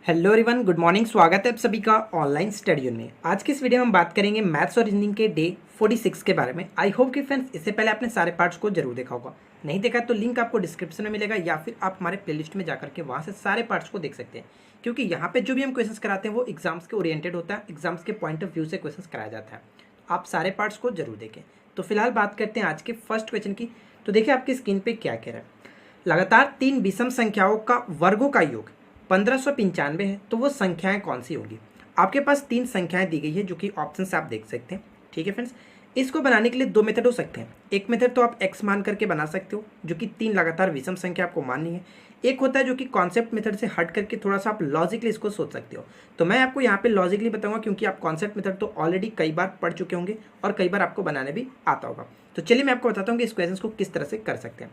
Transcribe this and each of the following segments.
Hello everyone, good morning. स्वागत है आप सभी का ऑनलाइन स्टडी में। आज की इस वीडियो में हम बात करेंगे मैथ्स और रीजनिंग के डे 46 के बारे में। आई होप कि फ्रेंड्स इससे पहले आपने सारे पार्ट्स को जरूर देखा होगा। नहीं देखा तो लिंक आपको डिस्क्रिप्शन में मिलेगा या फिर आप हमारे प्लेलिस्ट में जाकर के वहाँ से सारे पार्ट्स को देख सकते हैं, क्योंकि यहाँ पे जो भी हम क्वेश्चंस कराते हैं वो एग्जाम्स के ओरिएंटेड होता है, एग्जाम्स के पॉइंट ऑफ व्यू से क्वेश्चंस कराया जाता है। तो आप सारे पार्ट्स को जरूर देखें। तो फिलहाल बात करते हैं आज के फर्स्ट क्वेश्चन की। तो देखिए आपकी स्क्रीन पे क्या कह रहा है। लगातार 3 विषम संख्याओं का वर्गों का योग 1595 है, तो वो संख्याएं कौन सी होंगी। आपके पास 3 संख्याएं दी गई है जो कि ऑप्शन से आप देख सकते हैं। ठीक है फ्रेंड्स, इसको बनाने के लिए 2 मेथड हो सकते हैं। एक मेथड तो आप x मान करके बना सकते हो, जो कि 3 लगातार विषम संख्या आपको माननी है। एक होता है जो कि कॉन्सेप्ट मेथड से हट करके थोड़ा सा आप लॉजिकली इसको सोच सकते हो। तो मैं आपको यहाँ पे लॉजिकली बताऊंगा, क्योंकि आप कॉन्सेप्ट मेथड तो ऑलरेडी कई बार पढ़ चुके होंगे और कई बार आपको बनाने भी आता होगा। तो चलिए मैं आपको बताता हूँ कि इस क्वेश्चन को किस तरह से कर सकते हैं।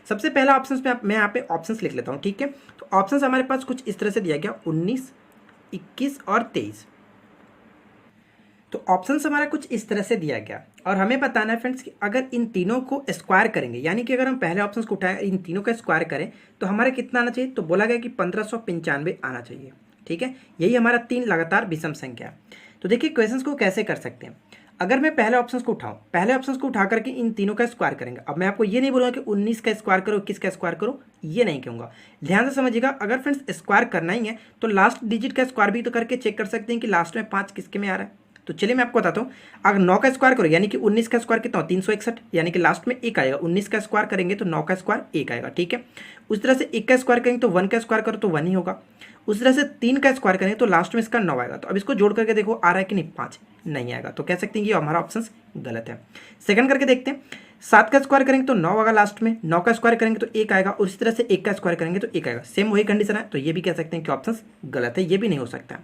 सबसे पहला ऑप्शन में मैं यहाँ पे ऑप्शंस लिख लेता हूँ। ठीक है, तो ऑप्शंस हमारे पास कुछ इस तरह से दिया गया 19, 21 और 23। तो ऑप्शंस हमारा कुछ इस तरह से दिया गया और हमें बताना है फ्रेंड्स कि अगर इन तीनों को स्क्वायर करेंगे, यानी कि अगर हम पहले ऑप्शंस को उठाएं इन तीनों का स्क्वायर करें तो हमारा कितना आना चाहिए। तो बोला गया कि 1595 आना चाहिए। ठीक है, यही हमारा 3 लगातार विषम संख्या है। तो देखिए क्वेश्चंस को कैसे कर सकते हैं। अगर मैं पहले ऑप्शंस को उठाऊं, पहले ऑप्शंस को उठा करके इन तीनों का स्क्वायर करेंगे। अब मैं आपको ये नहीं बोलूंगा कि 19 का स्क्वायर करो, 21 का स्क्वायर करो, ये नहीं कहूंगा। ध्यान से समझिएगा, अगर फ्रेंड्स स्क्वायर करना ही है तो लास्ट डिजिट का स्क्वायर भी तो करके चेक कर सकते हैं कि लास्ट में 5 किसके में आ रहा है। तो चलिए मैं आपको बताता हूँ। अगर 9 का स्क्वायर करो यानी कि 19 का स्क्वायर कितना हो 361, यानी कि लास्ट में 1 आएगा। 19 का स्क्वायर करेंगे तो 9 का स्क्वायर 1 आएगा। ठीक है, उस तरह से 1 का स्क्वायर करेंगे तो 1 का स्क्वायर करो तो 1 ही होगा। उस तरह से 3 का स्क्वायर करेंगे तो लास्ट में इसका 9 आएगा। तो अब इसको जोड़ करके देखो आ रहा है कि नहीं, 5 नहीं आएगा। तो कह सकते हैं कि हमारा ऑप्शन गलत है। सेकंड करके देखते हैं। 7 का स्क्वायर करेंगे तो 9 आएगा लास्ट में, 9 का स्क्वायर करेंगे तो 1 आएगा, और इस तरह से 1 का स्क्वायर करेंगे तो 1 आएगा। सेम वही कंडीशन है, तो ये भी कह सकते हैं कि ऑप्शन गलत है, ये भी नहीं हो सकता।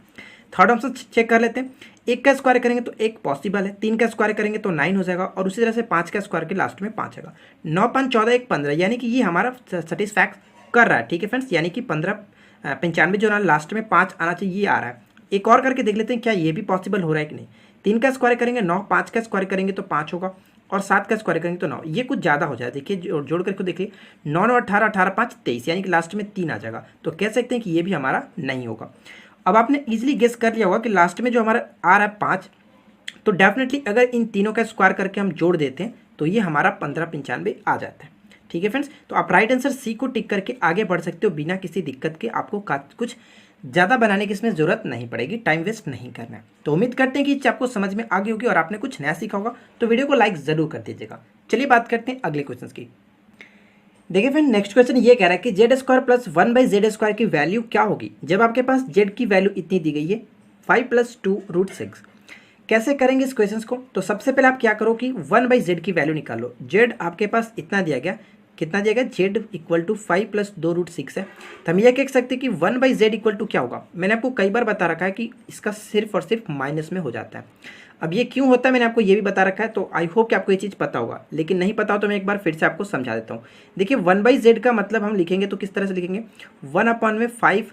थर्ड ऑप्शन चेक कर लेते हैं। 1 का स्क्वायर करेंगे तो 1 पॉसिबल है, 3 का स्क्वायर करेंगे तो 9 हो जाएगा, और उसी तरह से 5 का स्क्वायर के लास्ट में 5 आएगा। 9 5 14 1 15, यानी कि ये हमारा सेटिस्फैक्ट कर रहा है। ठीक है फ्रेंड्स, यानी कि 1595 जो ना लास्ट में 5 आना चाहिए, ये आ रहा है। एक और करके देख लेते हैं क्या ये भी पॉसिबल हो रहा है कि नहीं। 3 का स्क्वायर करेंगे 9, 5 का स्क्वायर करेंगे तो 5 होगा, और 7 का स्क्वायर करेंगे तो 9। ये कुछ ज़्यादा हो जाए, देखिए जोड़ करके देखिए 9 9 18, 18 5 23, यानी कि लास्ट में 3 आ जाएगा। तो कह सकते हैं कि ये भी हमारा नहीं होगा। अब आपने इजीली गेस कर लिया होगा कि लास्ट में जो हमारा आ रहा है 5, तो डेफिनेटली अगर इन तीनों का स्क्वायर करके हम जोड़ देते हैं तो ये हमारा 1595 आ जाता है। ठीक है फ्रेंड्स, तो आप राइट आंसर सी को टिक करके आगे बढ़ सकते हो बिना किसी दिक्कत के। आपको कुछ ज़्यादा बनाने की इसमें ज़रूरत नहीं पड़ेगी, टाइम वेस्ट नहीं करना है। तो उम्मीद करते हैं कि ये आपको समझ में आ गई होगी और आपने कुछ नया सीखा होगा। तो वीडियो को लाइक ज़रूर कर दीजिएगा। चलिए बात करते हैं अगले क्वेश्चन की। देखिए फ्रेंड, नेक्स्ट क्वेश्चन ये कह रहा है कि जेड स्क्वायर प्लस 1/z² की वैल्यू क्या होगी जब आपके पास जेड की वैल्यू इतनी दी गई है 5 + 2√6। कैसे करेंगे इस क्वेश्चन को। तो सबसे पहले आप क्या करो कि 1/z की वैल्यू निकालो। जेड आपके पास इतना दिया गया, कितना दिया गया, जेड इक्वल टू 5 + 2√6 है। तो हम यह कह सकते हैं कि 1/z इक्वल टू क्या होगा। मैंने आपको कई बार बता रखा है कि इसका सिर्फ और सिर्फ माइनस में हो जाता है। अब ये क्यों होता है मैंने आपको ये भी बता रखा है, तो आई होप कि आपको ये चीज़ पता होगा, लेकिन नहीं पता हो तो मैं एक बार फिर से आपको समझा देता हूँ। देखिए 1/z का मतलब हम लिखेंगे तो किस तरह से लिखेंगे, 1/5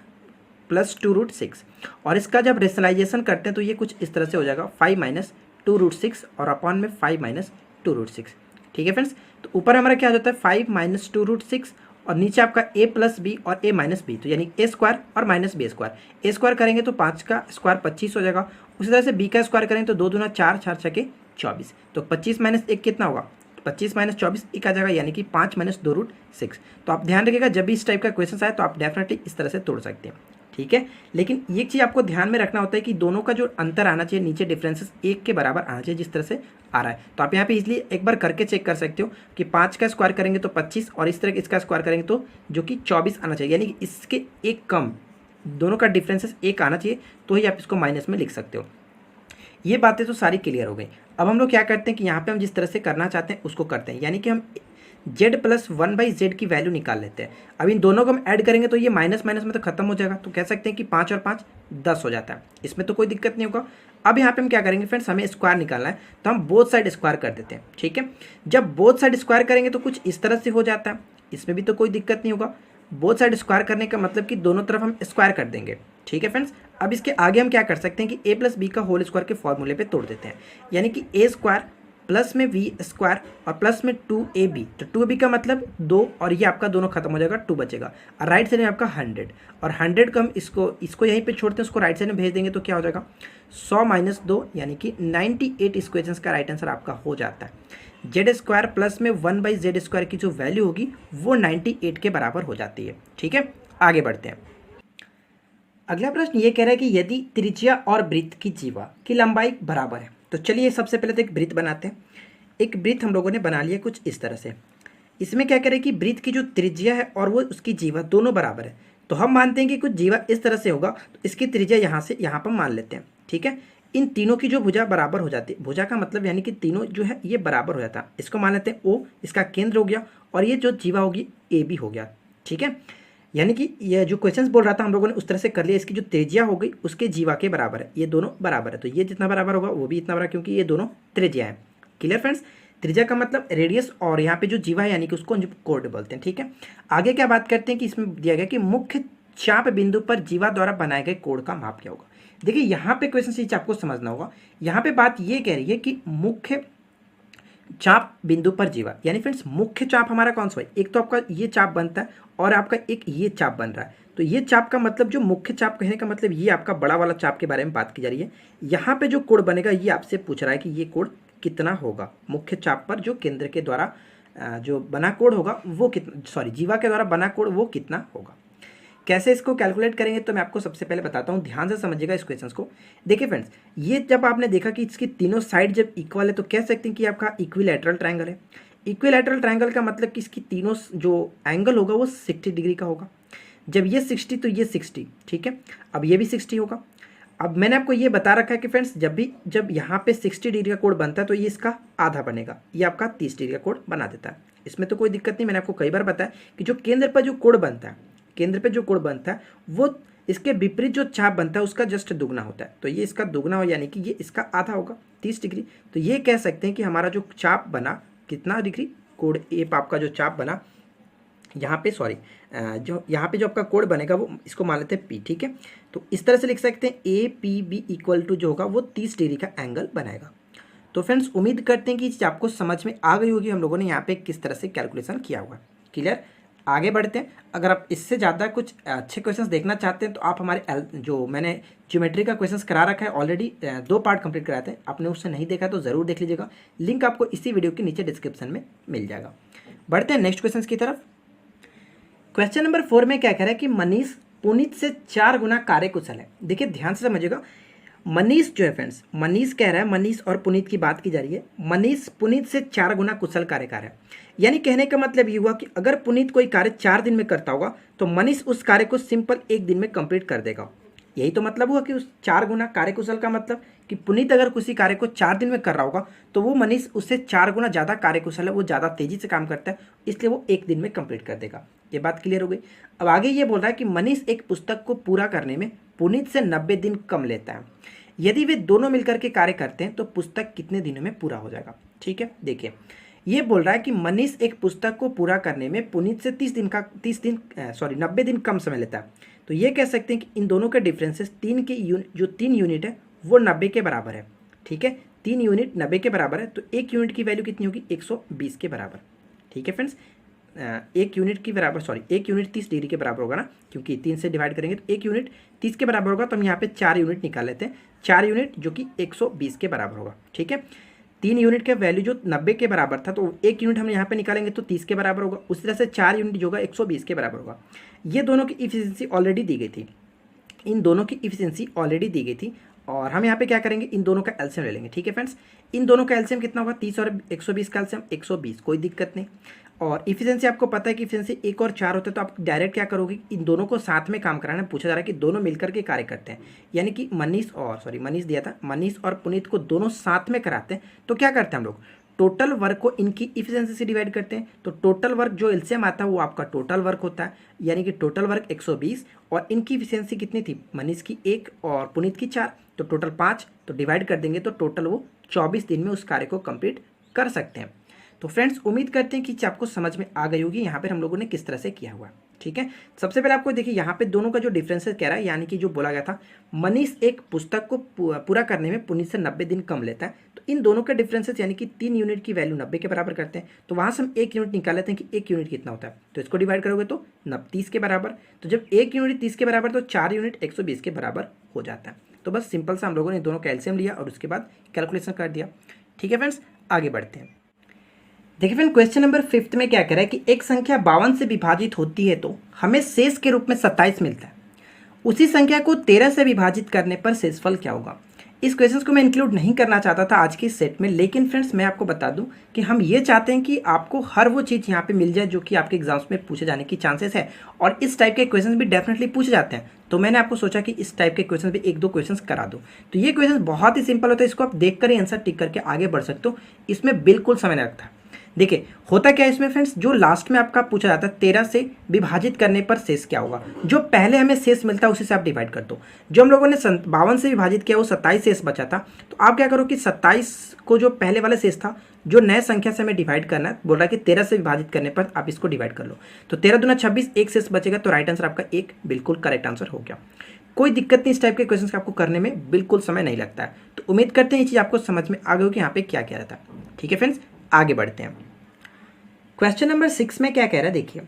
+ 2√6, और इसका जब रेशनलाइजेशन करते हैं तो ये कुछ इस तरह से हो जाएगा 5 - 2√6 और अपॉन में 5 - 2√6। ठीक है फ्रेंड्स, तो ऊपर हमारा क्या हो जाता है 5 - 2√6, और नीचे आपका a + b और a - b, तो यानी a² और -b²। a² करेंगे तो 5 का स्क्वायर 25 हो जाएगा। उसी तरह से b का स्क्वायर करेंगे तो 2 दूना 4, 4 छके 24, तो 25 - 1 कितना होगा, 25 - 24 1 आ जाएगा, यानी कि 5 - 2√6। तो आप ध्यान रखिएगा जब भी इस टाइप का क्वेश्चन आए तो आप डेफिनेटली इस तरह से तोड़ सकते हैं। ठीक है, लेकिन ये चीज़ आपको ध्यान में रखना होता है कि दोनों का जो अंतर आना चाहिए, नीचे डिफरेंसेस 1 के बराबर आना चाहिए, जिस तरह से आ रहा है। तो आप यहाँ पे इसलिए एक बार करके चेक कर सकते हो कि 5 का स्क्वायर करेंगे तो 25, और इस तरह इसका स्क्वायर करेंगे तो जो कि 24 आना चाहिए, यानी कि इसके एक कम, दोनों का डिफरेंसेस 1 आना चाहिए, तो ही आप इसको माइनस में लिख सकते हो। ये बातें तो सारी क्लियर हो गई। अब हम लोग क्या करते हैं कि यहाँ पे हम जिस तरह से करना चाहते हैं उसको करते हैं, यानी कि हम z + 1/z की वैल्यू निकाल लेते हैं। अब इन दोनों को हम ऐड करेंगे तो ये माइनस माइनस में तो खत्म हो जाएगा, तो कह सकते हैं कि 5 और 5 10 हो जाता है, इसमें तो कोई दिक्कत नहीं होगा। अब यहाँ पे हम क्या करेंगे फ्रेंड्स, हमें स्क्वायर निकालना है, तो हम बोथ साइड स्क्वायर कर देते हैं। ठीक है, जब बोथ साइड स्क्वायर करेंगे तो कुछ इस तरह से हो जाता है, इसमें भी तो कोई दिक्कत नहीं होगा। बोथ साइड स्क्वायर करने का मतलब कि दोनों तरफ हम स्क्वायर कर देंगे। ठीक है फ्रेंड्स, अब इसके आगे हम क्या कर सकते हैं कि a + b का होल स्क्वायर के फॉर्मूले पे तोड़ देते हैं, यानी कि a² प्लस में वी स्क्वायर और प्लस में 2ab, तो 2ab का मतलब 2 और ये आपका दोनों खत्म हो जाएगा, 2 बचेगा और राइट साइड में आपका 100 और 100 को हम इसको यहीं पे छोड़ते हैं, उसको राइट साइड में भेज देंगे तो क्या हो जाएगा 100 - 2 यानी कि 98 इस क्वेश्चन का राइट आंसर आपका हो जाता है। जेड स्क्वायर प्लस में 1/z स्क्वायर की जो वैल्यू होगी वो 98 के बराबर हो जाती है। ठीक है, आगे बढ़ते हैं। अगला प्रश्न ये कह रहा है कि यदि त्रिज्या और वृत्त की जीवा की लंबाई बराबर है, तो चलिए सबसे पहले तो एक वृत्त बनाते हैं। एक वृत्त हम लोगों ने बना लिया कुछ इस तरह से। इसमें क्या करें कि वृत्त की जो त्रिज्या है और वो उसकी जीवा दोनों बराबर है, तो हम मानते हैं कि कुछ जीवा इस तरह से होगा, तो इसकी त्रिज्या यहाँ से यहाँ पर मान लेते हैं। ठीक है, इन तीनों की जो भुजा बराबर हो जाती है, भुजा का मतलब यानी कि तीनों जो है ये बराबर हो जाता है, इसको मान लेते हैं ओ, इसका केंद्र हो गया और ये जो जीवा होगी ए बी हो गया। ठीक है, यानी कि ये जो क्वेश्चन बोल रहा था हम लोगों ने उस तरह से कर लिया, इसकी जो त्रिज्या हो गई उसके जीवा के बराबर है, ये दोनों बराबर है, तो ये जितना बराबर होगा वो भी इतना बराबर, क्योंकि ये दोनों त्रिज्या है। क्लियर फ्रेंड्स, त्रिज्या का मतलब रेडियस और यहाँ पे जो जीवा है यानी कि उसको कोड बोलते हैं। ठीक है, आगे क्या बात करते हैं कि इसमें दिया गया कि मुख्य चाप बिंदु पर जीवा द्वारा बनाए गए कोण का माप क्या होगा। देखिए यहाँ पे क्वेश्चन से आपको समझना होगा, यहाँ पे बात ये कह रही है कि मुख्य चाप बिंदु पर जीवा, यानी फ्रेंड्स मुख्य चाप हमारा कौन सा है, एक तो आपका ये चाप बनता है और आपका एक ये चाप बन रहा है, तो ये चाप का मतलब जो मुख्य चाप कहने का मतलब ये आपका बड़ा वाला चाप के बारे में बात की जा रही है। यहाँ पे जो कोण बनेगा ये आपसे पूछ रहा है कि ये कोण कितना होगा, मुख्य चाप पर जो केंद्र के द्वारा जो बना कोण होगा वो कितना, सॉरी जीवा के द्वारा बना कोण वो कितना होगा। कैसे इसको कैलकुलेट करेंगे तो मैं आपको सबसे पहले बताता हूँ, ध्यान से समझिएगा इस क्वेश्चन को। देखिए फ्रेंड्स, ये जब आपने देखा कि इसकी तीनों साइड जब इक्वल है तो कह सकते हैं कि आपका इक्विलैटरल ट्रायंगल है। इक्विलैटरल ट्रायंगल का मतलब कि इसकी तीनों जो एंगल होगा वो 60 डिग्री का होगा। जब ये 60 तो ये 60, ठीक है, अब ये भी 60 होगा। अब मैंने आपको ये बता रखा है कि फ्रेंड्स जब यहाँ पे 60 डिग्री का कोण बनता है तो ये इसका आधा बनेगा, ये आपका 30 डिग्री का कोण बना देता है, इसमें तो कोई दिक्कत नहीं। मैंने आपको कई बार बताया कि जो केंद्र पर जो कोण बनता है, केंद्र पे जो कोण बनता है वो इसके विपरीत जो चाप बनता है उसका जस्ट दुगना होता है, तो ये इसका दुगना हो यानी कि ये इसका आधा होगा 30 डिग्री। तो ये कह सकते हैं कि हमारा जो चाप बना कितना डिग्री, कोण ए आपका जो चाप बना यहाँ पे, सॉरी जो यहाँ पे जो आपका कोण बनेगा वो इसको मान लेते हैं पी। ठीक है, तो इस तरह से लिख सकते हैं A P B equal to जो होगा वो 30 डिग्री का एंगल बनाएगा। तो फ्रेंड्स उम्मीद करते हैं कि चीज़ आपको समझ में आ गई होगी, हम लोगों ने यहाँ पे किस तरह से कैलकुलेशन किया हुआ। क्लियर, आगे बढ़ते हैं। अगर आप इससे ज़्यादा कुछ अच्छे क्वेश्चंस देखना चाहते हैं तो आप हमारे जो मैंने ज्योमेट्री का क्वेश्चंस करा रखा है ऑलरेडी, 2 पार्ट कंप्लीट कराए थे, आपने उससे नहीं देखा तो ज़रूर देख लीजिएगा, लिंक आपको इसी वीडियो के नीचे डिस्क्रिप्शन में मिल जाएगा। बढ़ते हैं नेक्स्ट क्वेश्चन की तरफ। क्वेश्चन नंबर 4 में क्या कह रहा है कि मनीष पुनीत से 4 गुना कार्यकुशल है। देखिए ध्यान से समझिएगा, मनीष जो है फ्रेंड्स, मनीष कह रहा है, मनीष और पुनीत की बात की जा रही है, मनीष पुनीत से 4 गुना कुशल कार्यकार है। यानी कहने का मतलब ये हुआ कि अगर पुनीत कोई कार्य 4 दिन में करता होगा तो मनीष उस कार्य को सिंपल 1 दिन में कंप्लीट कर देगा। यही तो मतलब हुआ कि उस 4 गुना कार्यकुशल का मतलब कि पुनीत अगर किसी कार्य को 4 दिन में कर रहा होगा तो वो मनीष उससे 4 गुना ज़्यादा कार्यकुशल है, वो ज़्यादा तेजी से काम करता है, इसलिए वो 1 दिन में कंप्लीट कर देगा। ये बात क्लियर हो गई। अब आगे ये बोल रहा है कि मनीष एक पुस्तक को पूरा करने में पुनीत से 90 दिन कम लेता है। यदि वे दोनों मिलकर के कार्य करते हैं तो पुस्तक कितने दिनों में पूरा हो जाएगा। ठीक है, देखिए ये बोल रहा है कि मनीष एक पुस्तक को पूरा करने में पुनीत से 90 दिन कम समय लेता है। तो ये कह सकते हैं कि इन दोनों के डिफरेंसेस 3 यूनिट है वो 90 के बराबर है। ठीक है, 3 यूनिट 90 के बराबर है, तो 1 यूनिट की वैल्यू कितनी होगी 120 के बराबर। ठीक है फ्रेंड्स, 1 यूनिट की बराबर, सॉरी 1 यूनिट 30 डिग्री के बराबर होगा ना, क्योंकि 3 से डिवाइड करेंगे तो 1 यूनिट 30 के बराबर होगा, तो हम यहाँ पे 4 यूनिट निकाल लेते हैं, 4 यूनिट जो कि 120 के बराबर होगा। ठीक है, 3 यूनिट का वैल्यू जो 90 के बराबर था तो 1 यूनिट हम यहाँ पे निकालेंगे तो 30 के बराबर होगा, उसी तरह से 4 यूनिट जो होगा 120 के बराबर होगा। ये दोनों की इफिशिएंसी ऑलरेडी दी गई थी, इन दोनों की इफिशिएंसी ऑलरेडी दी गई थी, और हम यहाँ पे क्या करेंगे, इन दोनों का एलसीएम ले लेंगे। ठीक है फ्रेंड्स, इन दोनों का एलसीएम कितना होगा 30 और 120 का एलसीएम 120, कोई दिक्कत नहीं। और इफिशिएंसी आपको पता है कि इफिशिएंसी 1 और 4 होते हैं, तो आप डायरेक्ट क्या करोगे, इन दोनों को साथ में काम कराना। पूछा जा रहा है कि दोनों मिलकर के कार्य करते हैं, यानी कि मनीष दिया था, मनीष और पुनीत को दोनों साथ में कराते हैं, तो क्या करते हैं हम लोग, टोटल वर्क को इनकी इफिशिएंसी से डिवाइड करते हैं। तो टोटल वर्क जो एलसीएम आता है वो आपका टोटल वर्क होता है, यानी कि टोटल वर्क 120 और इनकी इफिशिएंसी कितनी थी, मनीष की 1 और पुनीत की 4, तो टोटल 5, तो डिवाइड कर देंगे तो टोटल वो 24 दिन में उस कार्य को कंप्लीट कर सकते हैं। तो फ्रेंड्स उम्मीद करते हैं कि आपको समझ में आ गई होगी यहाँ पर हम लोगों ने किस तरह से किया हुआ है। ठीक है। सबसे पहले आपको देखिए यहाँ पे दोनों का जो डिफरेंसेस कह रहा है, यानी कि जो बोला गया था मनीष एक पुस्तक को पूरा करने में पुनीत से 90 दिन कम लेता है, तो इन दोनों का डिफरेंसेस यानी कि 3 यूनिट की वैल्यू 90 के बराबर करते हैं, तो वहाँ से हम 1 यूनिट निकाल लेते हैं कि 1 यूनिट कितना होता है, तो इसको डिवाइड करोगे तो 30 के बराबर, तो जब 1 यूनिट 30 के बराबर तो 4 यूनिट 120 के बराबर हो जाता है। तो बस सिंपल सा हम लोगों ने दोनों का एलसीएम लिया और उसके बाद कैलकुलेशन कर दिया। ठीक है फ्रेंड्स, आगे बढ़ते हैं। देखिए फ्रेंड, क्वेश्चन नंबर 5 में क्या कह रहा है कि एक संख्या 52 से विभाजित होती है तो हमें शेष के रूप में 27 मिलता है, उसी संख्या को 13 से विभाजित करने पर शेषफल क्या होगा। इस क्वेश्चन को मैं इंक्लूड नहीं करना चाहता था आज के सेट में, लेकिन फ्रेंड्स मैं आपको बता दूं कि हम ये चाहते हैं कि आपको हर वो चीज़ यहाँ पे मिल जाए जो कि आपके एग्जाम्स में पूछे जाने की चांसेस है, और इस टाइप के क्वेश्चन भी डेफिनेटली पूछे जाते हैं, तो मैंने आपको सोचा कि इस टाइप के क्वेश्चन भी 1-2 क्वेश्चन करा दूं। तो ये क्वेश्चन बहुत ही सिंपल होता है, इसको आप देख कर ही आंसर टिक करके आगे बढ़ सकते हो, इसमें बिल्कुल समय नहीं लगता है। देखिए होता क्या है इसमें फ्रेंड्स, जो लास्ट में आपका पूछा जाता है 13 से विभाजित करने पर शेष क्या होगा, जो पहले हमें शेष मिलता है उसी से आप डिवाइड कर दो। जो हम लोगों ने 52 से विभाजित किया वो 27 शेष बचा था, तो आप क्या करो कि 27 को जो पहले वाला शेष था जो नए संख्या से हमें डिवाइड करना है, बोल रहा है कि 13 से विभाजित करने पर आप इसको डिवाइड कर लो, तो 13 दूना 26, एक शेष बचेगा, तो राइट आंसर आपका 1 बिल्कुल करेक्ट आंसर हो गया। कोई दिक्कत नहीं, इस टाइप के क्वेश्चन आपको करने में बिल्कुल समय नहीं लगता है। तो उम्मीद करते हैं ये चीज़ आपको समझ में आ गई हो कि यहाँ पे क्या कह रहा था। ठीक है फ्रेंड्स, आगे बढ़ते हैं। क्वेश्चन नंबर 6 में क्या कह रहा है, देखिए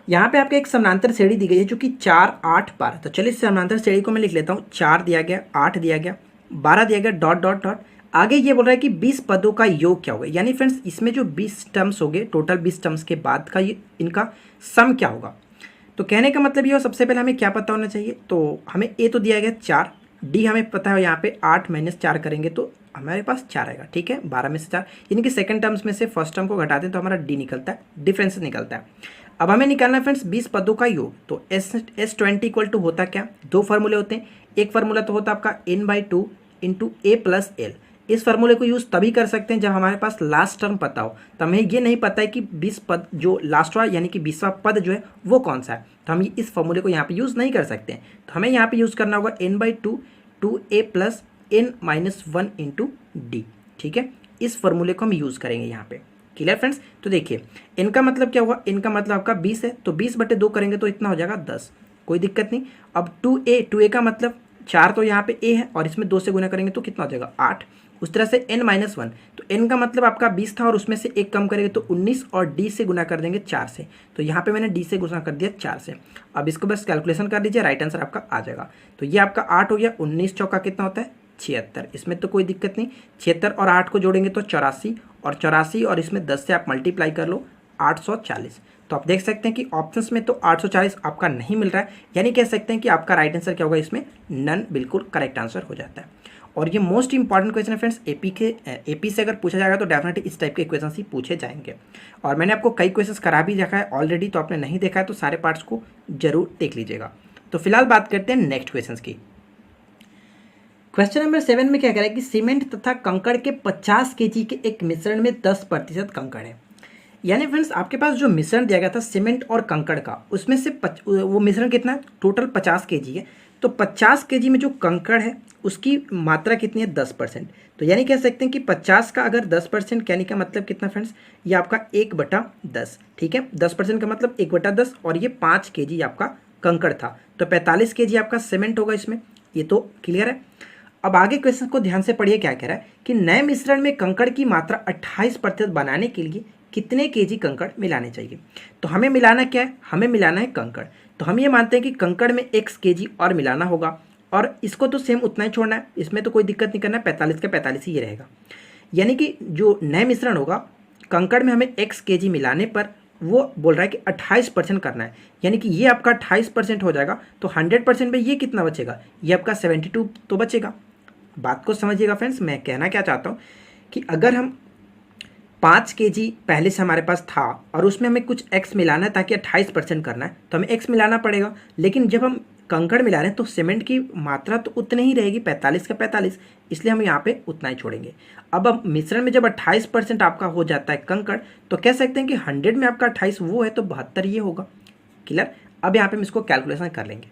यहाँ पे आपको एक समानांतर श्रेणी दी गई है जो कि 4, 8, 12। तो चलिए समानांतर श्रेणी को मैं लिख लेता हूँ। 4 दिया गया, 8 दिया गया, 12 दिया गया, डॉट डॉट डॉट। आगे ये बोल रहा है कि 20 पदों का योग क्या होगा, यानी फ्रेंड्स इसमें जो 20 टर्म्स हो गए, टोटल 20 टर्म्स के बाद का ये इनका सम क्या होगा। तो कहने का मतलब ये हो, सबसे पहले हमें क्या पता होना चाहिए, तो हमें ए तो दिया गया 4, डी हमें पता है यहाँ पे 8 - 4 करेंगे तो हमारे पास 4 आएगा। ठीक है, 12 में से 4, यानी कि सेकंड टर्म्स में से फर्स्ट टर्म को घटाते हैं तो हमारा डी निकलता है, डिफरेंस निकलता है। अब हमें निकालना है फ्रेंड्स 20 पदों का योग, तो S20 इक्वल टू होता क्या, 2 फार्मूले होते हैं। एक फार्मूला तो होता है आपका n/2 into a plus L. इस फार्मूले को यूज़ तभी कर सकते हैं जब हमारे पास लास्ट टर्म पता हो, तो हमें ये नहीं पता है कि 20 पद जो लास्ट वाला यानी कि 20वां पद जो है वो कौन सा है, तो हम इस फार्मूले को यहाँ पे यूज़ नहीं कर सकते हैं। तो हमें यहाँ पे यूज़ करना होगा n/2 2a plus n-1 into D. ठीक है, इस फार्मूले को हम यूज़ करेंगे यहाँ पे। क्लियर फ्रेंड्स, तो देखिए इनका मतलब क्या हुआ, इनका मतलब आपका 20 है, तो 20/2 करेंगे तो इतना हो जाएगा 10, कोई दिक्कत नहीं। अब 2a का मतलब 4 तो यहाँ पे a है और इसमें 2 से गुना करेंगे तो कितना हो जाएगा 8। उस तरह से n-1, तो n का मतलब आपका 20 था और उसमें से 1 कम करेंगे तो 19, और d से गुना कर देंगे 4 से, तो यहाँ पे मैंने d से गुना कर दिया 4 से। अब इसको बस कैलकुलेशन कर लीजिए, राइट आंसर आपका आ जाएगा। तो ये आपका 8 हो गया, 19 चौका कितना होता है 76, इसमें तो कोई दिक्कत नहीं। 76 और 8 को जोड़ेंगे तो 84, और 84 और इसमें 10 से आप मल्टीप्लाई कर लो 840। तो आप देख सकते हैं कि ऑप्शंस में तो 840 आपका नहीं मिल रहा है, यानी कह सकते हैं कि आपका राइट आंसर क्या होगा, इसमें नन बिल्कुल करेक्ट आंसर हो जाता है। और ये मोस्ट इंपॉर्टेंट क्वेश्चन है फ्रेंड्स, एपी से अगर पूछा जाएगा तो डेफिनेटली इस टाइप के क्वेश्चन ही पूछे जाएंगे। और मैंने आपको कई क्वेश्चंस करा भी रखा है ऑलरेडी, तो आपने नहीं देखा है तो सारे पार्ट्स को जरूर देख लीजिएगा। तो फिलहाल बात करते हैं नेक्स्ट क्वेश्चन की। क्वेश्चन नंबर 7 में क्या कह रहा है कि सीमेंट तथा कंकड़ के 50 kg के एक मिश्रण में 10% कंकड़ है। यानी फ्रेंड्स आपके पास जो मिश्रण दिया गया था सीमेंट और कंकड़ का, उसमें से वो मिश्रण कितना है, टोटल 50 kg है, तो 50 kg में जो कंकड़ है उसकी मात्रा कितनी है 10%। तो यानी कह सकते हैं कि 50 का अगर 10% कहने का मतलब कितना फ्रेंड्स, ये आपका 1/10। ठीक है, 10% का मतलब 1/10, और ये 5 kg आपका कंकड़ था, तो 45 kg आपका सीमेंट होगा इसमें। ये तो क्लियर है। अब आगे क्वेश्चन को ध्यान से पढ़िए, क्या कह रहा है कि नए मिश्रण में कंकड़ की मात्रा 28% बनाने के लिए कितने kg कंकड़ मिलाने चाहिए। तो हमें मिलाना क्या है, हमें मिलाना है कंकड़। तो हम ये मानते हैं कि कंकड़ में x kg और मिलाना होगा, और इसको तो सेम उतना ही छोड़ना है, इसमें तो कोई दिक्कत नहीं करना है, 45 का 45 ही रहेगा। यानी कि जो नए मिश्रण होगा कंकड़ में हमें x kg मिलाने पर वो बोल रहा है कि 28% करना है, यानी कि ये आपका 28% हो जाएगा, तो 100% में ये कितना बचेगा, ये आपका 72 तो बचेगा। बात को समझिएगा फ्रेंड्स, मैं कहना क्या चाहता हूँ कि अगर हम 5 kg पहले से हमारे पास था और उसमें हमें कुछ x मिलाना है ताकि 28% करना है, तो हमें x मिलाना पड़ेगा। लेकिन जब हम कंकड़ मिला रहे हैं तो सीमेंट की मात्रा तो उतनी ही रहेगी, 45 का 45, इसलिए हम यहाँ पे उतना ही छोड़ेंगे। अब मिश्रण में जब 28% आपका हो जाता है कंकड़, तो कह सकते हैं कि 100 में आपका 28 वो है तो 72 ये होगा। क्लियर। अब यहाँ पे हम इसको कैलकुलेशन कर लेंगे।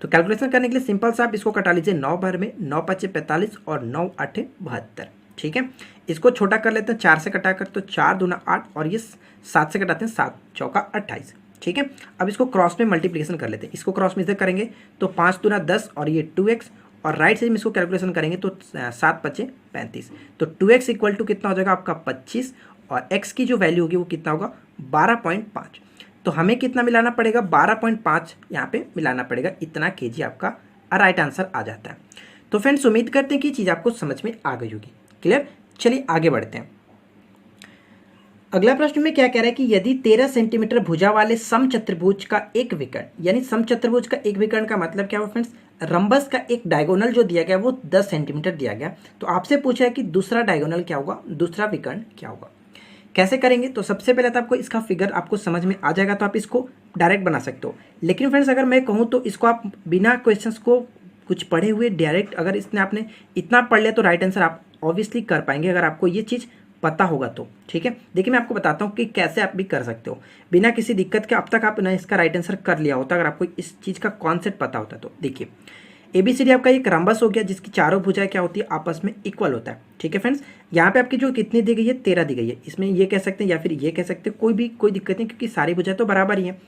तो कैलकुलेशन करने के लिए सिंपल सा आप इसको कटा लीजिए 9 बार में, 9 × 5 = 45 और 9 × 8 = 72। ठीक है, इसको छोटा कर लेते हैं 4 से कटा कर, तो 4 दूना 8 और ये 7 से कटाते हैं 7 × 4 = 28। ठीक है। अब इसको क्रॉस में मल्टीप्लिकेशन कर लेते हैं। इसको क्रॉस में इधर करेंगे तो 5 दूना 10 और ये 2x, और राइट साइड में इसको कैलकुलेशन करेंगे तो 7 पचे 35। तो 2x इक्वल टू कितना हो जाएगा आपका 25, और x की जो वैल्यू होगी वो कितना होगा 12.5। तो हमें कितना मिलाना पड़ेगा 12.5 यहाँ पे मिलाना पड़ेगा, इतना kg आपका राइट आंसर आ जाता है। तो फ्रेंड्स उम्मीद करते हैं कि चीज़ आपको समझ में आ गई होगी। क्लियर। चलिए आगे बढ़ते हैं। अगला प्रश्न में क्या कह रहा है कि यदि 13 सेंटीमीटर भुजा वाले समचतुर्भुज का एक विकर्ण, यानी समचतुर्भुज का एक विकर्ण का मतलब क्या हुआ फ्रेंड्स, रंबस का एक डायगोनल जो दिया गया वो 10 सेंटीमीटर दिया गया। तो आपसे पूछा है कि दूसरा डायगोनल क्या होगा, दूसरा विकर्ण क्या होगा। कैसे करेंगे, तो सबसे पहले तो आपको इसका फिगर आपको समझ में आ जाएगा तो आप इसको डायरेक्ट बना सकते हो। लेकिन फ्रेंड्स अगर मैं कहूँ तो इसको आप बिना क्वेश्चंस को कुछ पढ़े हुए डायरेक्ट, अगर इसने आपने इतना पढ़ लिया तो राइट आंसर आप ऑब्वियसली कर पाएंगे अगर आपको ये चीज़ पता होगा तो। ठीक है, देखिए मैं आपको बताता हूँ कि कैसे आप भी कर सकते हो बिना किसी दिक्कत के। अब तक आपने इसका राइट आंसर कर लिया होता अगर आपको इस चीज़ का कॉन्सेप्ट पता होता तो। देखिए ABCD आपका एक रंबस हो गया जिसकी चारों भुजाएं क्या होती है, आपस में इक्वल होता है। ठीक है फ्रेंड्स, यहाँ पे आपकी जो कितनी दी गई है 13 दी गई है, इसमें ये कह सकते हैं या फिर ये कह सकते हैं, कोई दिक्कत नहीं क्योंकि सारी भुजाएं तो बराबर ही है।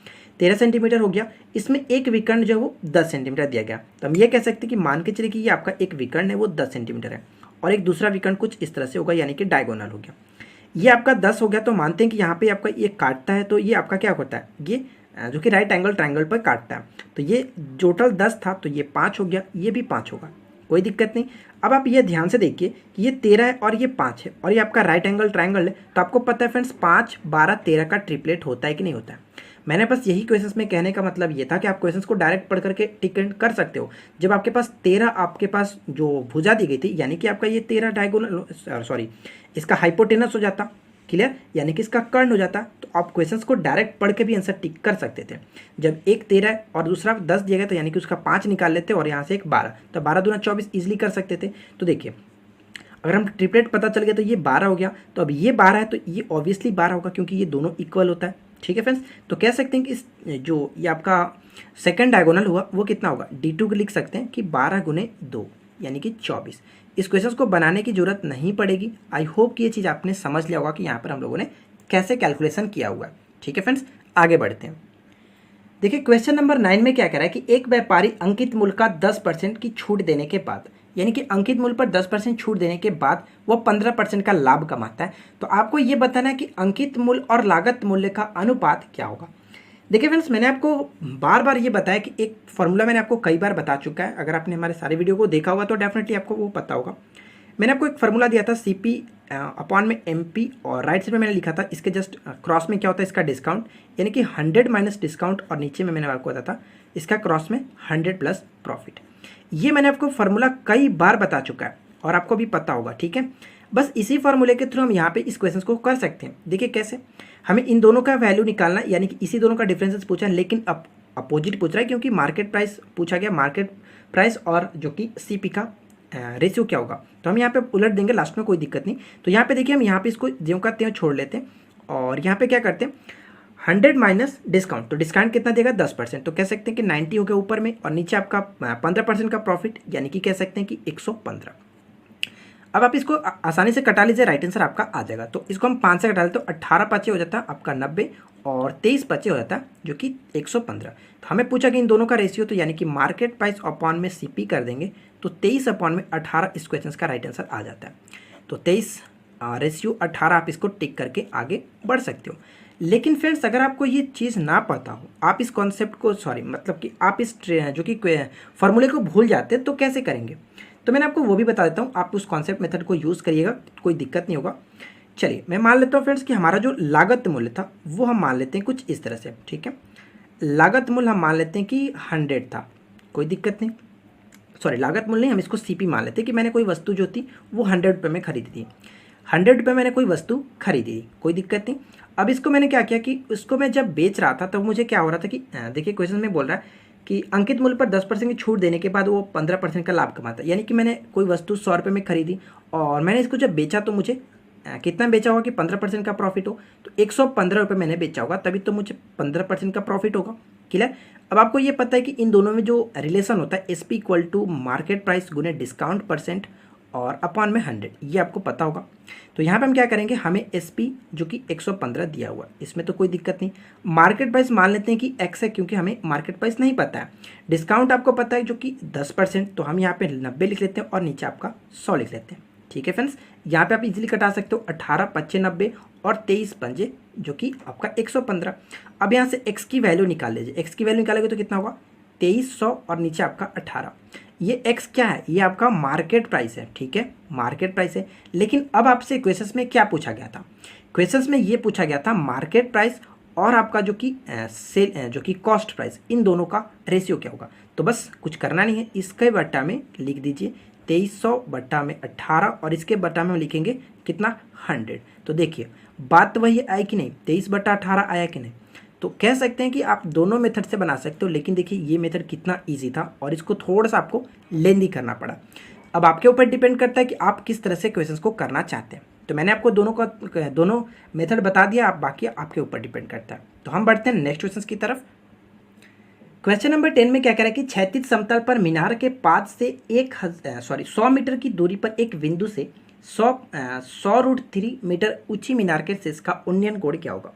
13 सेंटीमीटर हो गया, इसमें एक विकर्ण जो है वो 10 सेंटीमीटर दिया गया। तो हम ये कह सकते हैं कि मान के चलिए कि ये आपका एक विकर्ण है वो 10 सेंटीमीटर है, और एक दूसरा विकर्ण कुछ इस तरह से होगा यानी कि डायगोनल हो गया। ये आपका 10 हो गया, तो मानते हैं कि यहाँ पे आपका ये काटता है, तो ये आपका क्या होता है, ये जो कि राइट एंगल ट्रायंगल पर काटता है। तो ये टोटल 10 था तो ये 5 हो गया, ये भी 5 होगा, कोई दिक्कत नहीं। अब आप ये ध्यान से देखिए कि ये 13 है और ये 5 है और ये आपका राइट एंगल ट्रायंगल है। तो आपको पता है फ्रेंड्स 5, 12, 13 का ट्रिपलेट होता है कि नहीं होता है। मैंने बस यही क्वेश्चंस में कहने का मतलब ये था कि आप क्वेश्चंस को डायरेक्ट पढ़ करके टिक कर सकते हो। जब आपके पास 13 आपके पास जो भुजा दी गई थी यानी कि आपका ये 13 डायगोनल सॉरी इसका हाइपोटेनस हो जाता, क्लियर, यानी कि इसका कर्ण हो जाता, तो आप क्वेश्चंस को डायरेक्ट पढ़ के भी आंसर टिक कर सकते थे। जब एक 13 और दूसरा 10 दिया गया तो यानी कि उसका 5 निकाल लेते और यहाँ से एक 12, तो 12 दूना 24 ईजिली कर सकते थे। तो देखिए अगर हम ट्रिपलेट पता चल गया तो ये 12 हो गया, तो अब ये 12 है तो ये ऑब्वियसली 12 होगा क्योंकि ये दोनों इक्वल होता है। ठीक है फ्रेंड्स, तो कह सकते हैं कि इस जो ये आपका सेकंड डायगोनल हुआ वो कितना होगा, D2 को लिख सकते हैं कि 12 गुने 2 यानी कि 24। इस क्वेश्चन को बनाने की जरूरत नहीं पड़ेगी। आई होप कि ये चीज़ आपने समझ लिया होगा कि यहाँ पर हम लोगों ने कैसे कैलकुलेशन किया हुआ है। ठीक है फ्रेंड्स, आगे बढ़ते हैं। देखिए क्वेश्चन नंबर 9 में क्या कह रहा है कि एक व्यापारी अंकित मूल्य का 10% की छूट देने के बाद, यानी कि अंकित मूल्य पर 10% छूट देने के बाद वो 15% का लाभ कमाता है। तो आपको ये बताना है कि अंकित मूल्य और लागत मूल्य का अनुपात क्या होगा। देखिए फ्रेंड्स, मैंने आपको बार बार ये बताया कि एक फॉर्मूला मैंने आपको कई बार बता चुका है। अगर आपने हमारे सारे वीडियो को देखा होगा तो डेफिनेटली आपको वो पता होगा। मैंने आपको एक फार्मूला दिया था CP अपॉन में MP, और राइट साइड में मैंने लिखा था इसके जस्ट क्रॉस में क्या होता है इसका डिस्काउंट, यानी कि 100 माइनस डिस्काउंट, और नीचे में मैंने आपको बताया था इसका क्रॉस में 100 प्लस प्रॉफिट। ये मैंने आपको फार्मूला कई बार बता चुका है और आपको भी पता होगा। ठीक है, बस इसी फार्मूले के थ्रू हम यहाँ पे इस क्वेश्चन को कर सकते हैं। देखिए कैसे, हमें इन दोनों का वैल्यू निकालना है, यानी कि इसी दोनों का डिफरेंसेस पूछा है, लेकिन अब अपोजिट पूछ रहा है क्योंकि मार्केट प्राइस पूछा गया, मार्केट प्राइस और जो कि CP का रेशियो क्या होगा। तो हम यहाँ पे उलट देंगे लास्ट में, कोई दिक्कत नहीं। तो यहाँ पे देखिए हम यहाँ पे इसको ज्यों का त्यों छोड़ लेते हैं और यहाँ पे क्या करते हैं 100 माइनस डिस्काउंट, तो डिस्काउंट कितना देगा 10%, तो कह सकते हैं कि 90 हो गया ऊपर में, और नीचे आपका 15% का प्रॉफिट, यानी कि कह सकते हैं कि 115। अब आप इसको आसानी से कटा लीजिए, राइट आंसर आपका आ जाएगा। तो इसको हम 5 से कटा लेते तो 18 पचे हो जाता है आपका 90, और 23 पचे हो जाता है जो कि 115। तो हमें पूछा कि इन दोनों का रेशियो, तो यानी कि मार्केट प्राइस अपॉन में CP कर देंगे तो 23 अपॉन में 18 इस क्वेश्चन का राइट आंसर आ जाता है। तो 23 रेशियो 18 आप इसको टिक करके आगे बढ़ सकते हो। लेकिन फ्रेंड्स अगर आपको ये चीज़ ना पता हो, आप इस कॉन्सेप्ट को मतलब कि आप इस जो कि फॉर्मूले को भूल जाते हैं तो कैसे करेंगे, तो मैंने आपको वो भी बता देता हूँ। आप उस कॉन्सेप्ट मेथड को यूज़ करिएगा, कोई दिक्कत नहीं होगा। चलिए मैं मान लेता हूँ फ्रेंड्स कि हमारा जो लागत मूल्य था वो हम मान लेते हैं कुछ इस तरह से। ठीक है, लागत मूल्य हम मान लेते हैं कि 100 था, कोई दिक्कत नहीं। सॉरी लागत मूल्य नहीं, हम इसको CP मान लेते हैं कि मैंने कोई वस्तु जो थी वो 100 रुपये में खरीदी थी। 100 रुपये मैंने कोई वस्तु खरीदी थी, कोई दिक्कत नहीं। अब इसको मैंने क्या किया कि उसको मैं जब बेच रहा था तब मुझे क्या हो रहा था कि देखिए क्वेश्चन में बोल रहा है कि अंकित मूल्य पर 10% की छूट देने के बाद वो 15% का लाभ कमाता है। यानी कि मैंने कोई वस्तु 100 रुपये में खरीदी और मैंने इसको जब बेचा तो मुझे कितना बेचा होगा कि 15% का प्रॉफिट हो, तो 115 रुपये मैंने बेचा होगा, तभी तो मुझे 15% का प्रॉफिट होगा। क्लियर। अब आपको ये पता है कि इन दोनों में जो रिलेशन होता है SP equal to market price गुने डिस्काउंट परसेंट और अपॉन में 100, ये आपको पता होगा। तो यहाँ पे हम क्या करेंगे, हमें SP जो कि 115 दिया हुआ है, इसमें तो कोई दिक्कत नहीं। मार्केट प्राइस मान लेते हैं कि X है, क्योंकि हमें मार्केट प्राइस नहीं पता है। डिस्काउंट आपको पता है जो कि 10%, तो हम यहाँ पे 90 लिख लेते हैं और नीचे आपका 100 लिख लेते हैं। ठीक है फ्रेंड्स, यहाँ पे आप इजीली कटा सकते हो 18 पच्चे 90 और 23 पंजे जो कि आपका 115। अब यहाँ से X की वैल्यू निकाल लीजिए, X की वैल्यू निकालोगे तो कितना होगा 2300 और नीचे आपका 18। ये X क्या है, ये आपका मार्केट प्राइस है। ठीक है, मार्केट प्राइस है। लेकिन अब आपसे क्वेश्चंस में क्या पूछा गया था, क्वेश्चंस में ये पूछा गया था मार्केट प्राइस और आपका जो कि सेल जो कि कॉस्ट प्राइस, इन दोनों का रेशियो क्या होगा। तो बस कुछ करना नहीं है, इसके बट्टा में लिख दीजिए 2300 बट्टा में 18 और इसके बट्टा में हम लिखेंगे कितना 100। तो देखिए बात वही आई कि नहीं, 23 बट्टा 18 आया कि नहीं। तो कह सकते हैं कि आप दोनों मेथड से बना सकते हो, लेकिन देखिए ये मेथड कितना इजी था और इसको थोड़ा सा आपको लेंदी करना पड़ा। अब आपके ऊपर डिपेंड करता है कि आप किस तरह से क्वेश्चंस को करना चाहते हैं। तो मैंने आपको दोनों मेथड बता दिया, आप बाकी आपके ऊपर डिपेंड करता है। तो हम बढ़ते हैं नेक्स्ट क्वेश्चन की तरफ। क्वेश्चन नंबर 10 में क्या कह रहा है कि क्षैतिज समतल पर मीनार के पाद से 100 मीटर की दूरी पर एक बिंदु से 100√3 मीटर ऊंची मीनार के शीर्ष का उन्नयन कोण क्या होगा।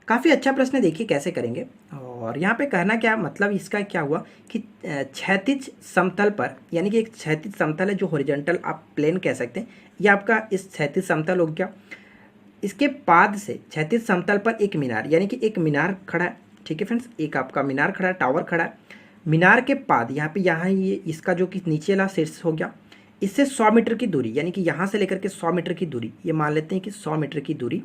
काफ़ी अच्छा प्रश्न है, देखिए कैसे करेंगे। और यहाँ पे कहना क्या मतलब इसका क्या हुआ कि क्षैतिज समतल पर, यानी कि एक क्षैतिज समतल है जो हॉरिजॉन्टल आप प्लेन कह सकते हैं, ये आपका इस क्षैतिज समतल हो गया। इसके पाद से क्षैतिज समतल पर एक मीनार, यानी कि एक मीनार खड़ा है। ठीक है फ्रेंड्स, एक आपका मीनार खड़ा है, टावर खड़ा है। मीनार के पाद यहाँ ये इसका जो कि नीचे वाला शीर्ष हो गया, इससे 100 मीटर की दूरी, यानी कि यहाँ से लेकर के 100 मीटर की दूरी, ये मान लेते हैं कि 100 मीटर की दूरी,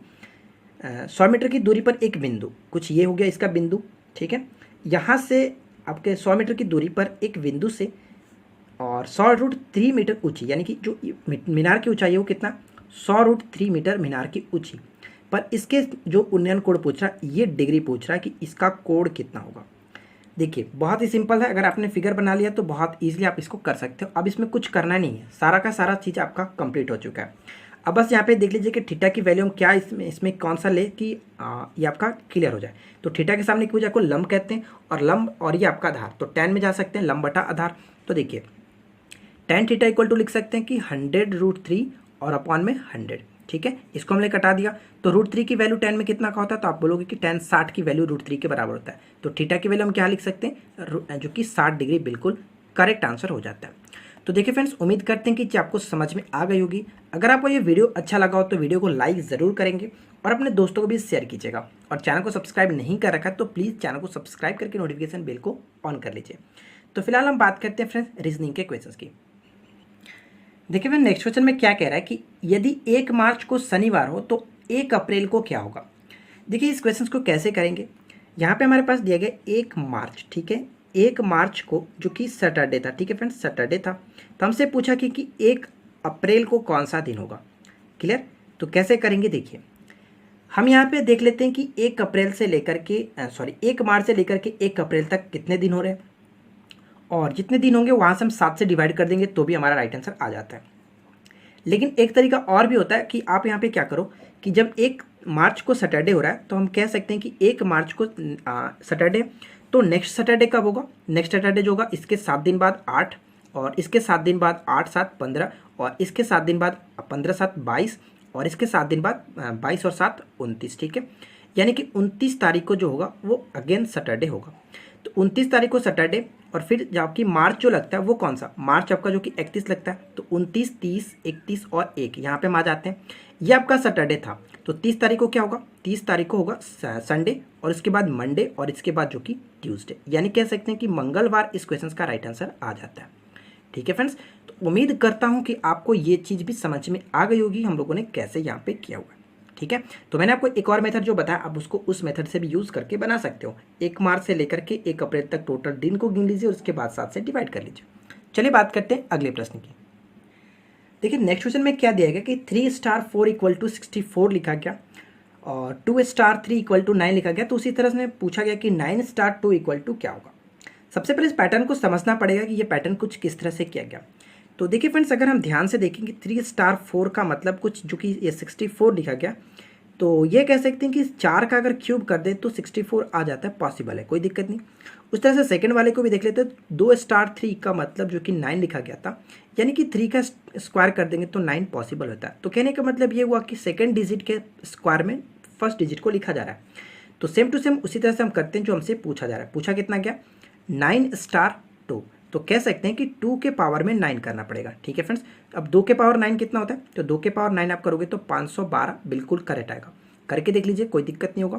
100 मीटर की दूरी पर एक बिंदु, कुछ ये हो गया इसका बिंदु। ठीक है, यहाँ से आपके 100 मीटर की दूरी पर एक बिंदु से और 100√3 मीटर ऊंची, यानी कि जो मीनार की ऊंचाई है वो कितना 100√3 मीटर मीनार की ऊंची पर इसके जो उन्नयन कोण पूछ रहा है, ये डिग्री पूछ रहा है कि इसका कोण कितना होगा। देखिए बहुत ही सिंपल है, अगर आपने फिगर बना लिया तो बहुत ईजिली आप इसको कर सकते हो। अब इसमें कुछ करना नहीं है, सारा का सारा चीज़ आपका कंप्लीट हो चुका है। अब बस यहाँ पे देख लीजिए कि थीटा की वैल्यू हम क्या इसमें कौन सा ले कि ये आपका क्लियर हो जाए। तो थीटा के सामने की वजह को लंब कहते हैं, और लंब और ये आपका आधार, तो tan में जा सकते हैं, लंब बटा आधार। तो देखिए tan थीटा इक्वल टू लिख सकते हैं कि 100√3 और अपॉन में 100। ठीक है, इसको हमने कटा दिया तो √3 की वैल्यू tan में कितना का होता है, तो आप बोलोगे कि tan 60 की वैल्यू √3 के बराबर होता है। तो थीटा की वैल्यू हम क्या लिख सकते हैं, जो कि 60 डिग्री, बिल्कुल करेक्ट आंसर हो जाता है। तो देखिए फ्रेंड्स, उम्मीद करते हैं कि आपको समझ में आ गई होगी। अगर आपको ये वीडियो अच्छा लगा हो तो वीडियो को लाइक ज़रूर करेंगे और अपने दोस्तों को भी शेयर कीजिएगा। और चैनल को सब्सक्राइब नहीं कर रखा तो प्लीज़ चैनल को सब्सक्राइब करके नोटिफिकेशन बेल को ऑन कर लीजिए। तो फिलहाल हम बात करते हैं फ्रेंड्स रीजनिंग के क्वेश्चन की। देखिए फ्रेंड, नेक्स्ट क्वेश्चन में क्या कह रहा है कि यदि 1 मार्च को शनिवार हो तो 1 अप्रैल को क्या होगा। देखिए इस क्वेश्चन को कैसे करेंगे, यहाँ पे हमारे पास दिया गया 1 मार्च। ठीक है, 1 मार्च को जो कि सैटरडे था। ठीक है फ्रेंड्स, सैटरडे था। तो हमसे पूछा कि 1 अप्रैल को कौन सा दिन होगा। क्लियर, तो कैसे करेंगे देखिए, हम यहाँ पे देख लेते हैं कि 1 अप्रैल से लेकर के 1 मार्च से लेकर के 1 अप्रैल तक कितने दिन हो रहे हैं, और जितने दिन होंगे वहाँ से हम 7 से डिवाइड कर देंगे तो भी हमारा राइट आंसर आ जाता है। लेकिन एक तरीका और भी होता है कि आप यहाँ पे क्या करो कि जब 1 मार्च को सैटरडे हो रहा है तो हम कह सकते हैं कि 1 मार्च को सैटरडे, तो नेक्स्ट सैटरडे कब होगा, नेक्स्ट सैटरडे जो होगा इसके 7 दिन बाद 8, और इसके 7 दिन बाद 8 7 15, और इसके 7 दिन बाद 15 7 22, और इसके 7 दिन बाद 22 और 7 29। ठीक है, यानी कि 29 तारीख को जो होगा वो अगेन सैटरडे होगा। तो 29 तारीख को सैटरडे, और फिर जो आपकी मार्च जो लगता है वो कौन सा, मार्च आपका जो कि 31 लगता है। तो 29 30 31 और 1 यहाँ पे हम आ जाते हैं। ये आपका सैटरडे था, तो 30 तारीख को क्या होगा, 30 तारीख को होगा संडे, और इसके बाद मंडे, और इसके बाद जो कि ट्यूसडे, यानी कह सकते हैं कि मंगलवार इस क्वेश्चन का राइट आंसर आ जाता है। ठीक है फ्रेंड्स, तो उम्मीद करता हूँ कि आपको ये चीज़ भी समझ में आ गई होगी हम लोगों ने कैसे यहाँ पे किया हुआ है। ठीक है, तो मैंने आपको एक और मेथड जो बताया, आप उसको उस मेथड से भी यूज़ करके बना सकते हो। 1 मार्च से लेकर के 1 अप्रैल तक टोटल दिन को गिन लीजिए और उसके बाद 7 से डिवाइड कर लीजिए। चलिए बात करते हैं अगले प्रश्न की। देखिए नेक्स्ट क्वेश्चन में क्या दिया गया कि 3 स्टार 4 इक्वल टू 64 लिखा गया, और 2 स्टार 3 इक्वल टू 9 लिखा गया। तो उसी तरह से पूछा गया कि 9 स्टार 2 इक्वल टू क्या होगा। सबसे पहले इस पैटर्न को समझना पड़ेगा कि ये पैटर्न कुछ किस तरह से किया गया। तो देखिए फ्रेंड्स, अगर हम ध्यान से देखेंगे 3 स्टार 4 का मतलब कुछ जो कि ये 64 लिखा गया, तो ये कह सकते हैं कि 4 का अगर क्यूब कर दे तो 64 आ जाता है, पॉसिबल है, कोई दिक्कत नहीं। उस तरह से सेकंड वाले को भी देख लेते हैं। 2 स्टार 3 का मतलब जो कि 9 लिखा गया था, यानी कि 3 का स्क्वायर कर देंगे तो 9 पॉसिबल होता है। तो कहने का मतलब ये हुआ कि सेकंड डिजिट के स्क्वायर में फर्स्ट डिजिट को लिखा जा रहा है। तो सेम टू सेम उसी तरह से हम करते हैं जो हमसे पूछा जा रहा है। पूछा कितना गया? 9 स्टार 2। तो कह सकते हैं कि 2 के पावर में 9 करना पड़ेगा। ठीक है फ्रेंड्स। अब 2 के पावर 9 कितना होता है? तो 2 के पावर 9 आप करोगे तो 512 बिल्कुल करेक्ट आएगा। करके देख लीजिए, कोई दिक्कत नहीं होगा।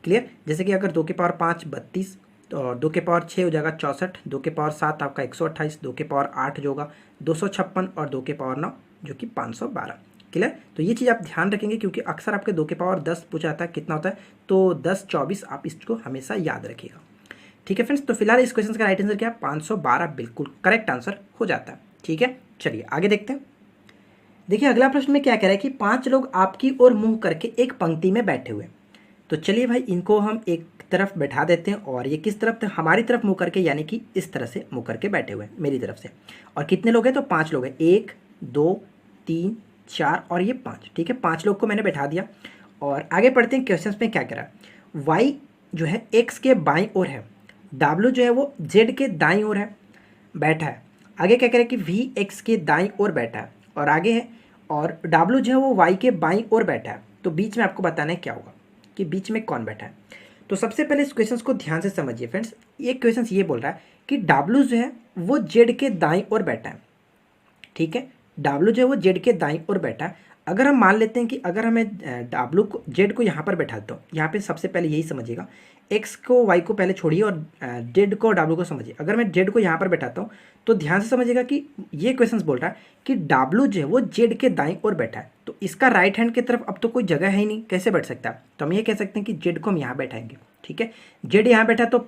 क्लियर? जैसे कि अगर 2 के पावर 5 32, और 2 के पावर 6 हो जाएगा 64, 2 के पावर 7 आपका 128, 2 के पावर 8 जो होगा 256, और 2 के पावर 9 जो कि 512। क्लियर? तो ये चीज़ आप ध्यान रखेंगे क्योंकि अक्सर आपके 2 के पावर 10 पूछा जाता है, कितना होता है? तो 10 24 आप इसको हमेशा याद रखिएगा। ठीक है फ्रेंड्स। तो फिलहाल इस क्वेश्चन का राइट आंसर क्या है? 512 बिल्कुल करेक्ट आंसर हो जाता है। ठीक है, चलिए आगे देखते हैं। देखिए अगला प्रश्न में क्या कह रहा है कि 5 लोग आपकी ओर मुंह करके एक पंक्ति में बैठे हुए। तो चलिए भाई इनको हम एक तरफ बैठा देते हैं, और ये किस तरफ? हमारी तरफ मुंह करके, यानी कि इस तरह से मुंह करके बैठे हुए हैं मेरी तरफ से। और कितने लोग हैं? तो 5 लोग हैं। 1 2 3 4 और ये 5। ठीक है, 5 लोग को मैंने बैठा दिया। और आगे पढ़ते हैं क्वेश्चन में क्या कह रहा है। वाई जो है एक्स के बाईं ओर है, डब्ल्यू जो है वो जेड के दाईं ओर है, बैठा है। आगे क्या कह रहा है कि वी एक्स के दाईं ओर बैठा है, और आगे है और डब्ल्यू जो है वो वाई के बाईं ओर बैठा है। तो बीच में आपको बताना है क्या होगा कि बीच में कौन बैठा है। तो सबसे पहले इस क्वेश्चन को ध्यान से समझिए फ्रेंड्स। ये क्वेश्चन ये बोल रहा है कि डब्ल्यू जो है वो जेड के दाईं ओर बैठा है। ठीक है, डब्ल्यू जो है वो जेड के दाईं ओर बैठा है। अगर हम मान लेते हैं कि अगर हमें डब्ल्यू को जेड को यहाँ पर बैठा देता हूँ, यहाँ पे सबसे पहले यही समझिएगा, एक्स को वाई को पहले छोड़िए और जेड को डब्ल्यू को समझिए। अगर मैं जेड को यहाँ पर बैठाता हूँ तो ध्यान से समझिएगा कि ये क्वेश्चन बोल रहा है कि डब्ल्यू जो है वो जेड के दाईं ओर बैठा है। तो इसका राइट हैंड की तरफ अब तो कोई जगह है ही नहीं, कैसे बैठ सकता है? तो हम ये कह सकते हैं कि जेड को हम यहाँ बैठाएंगे। ठीक है, जेड यहाँ बैठा तो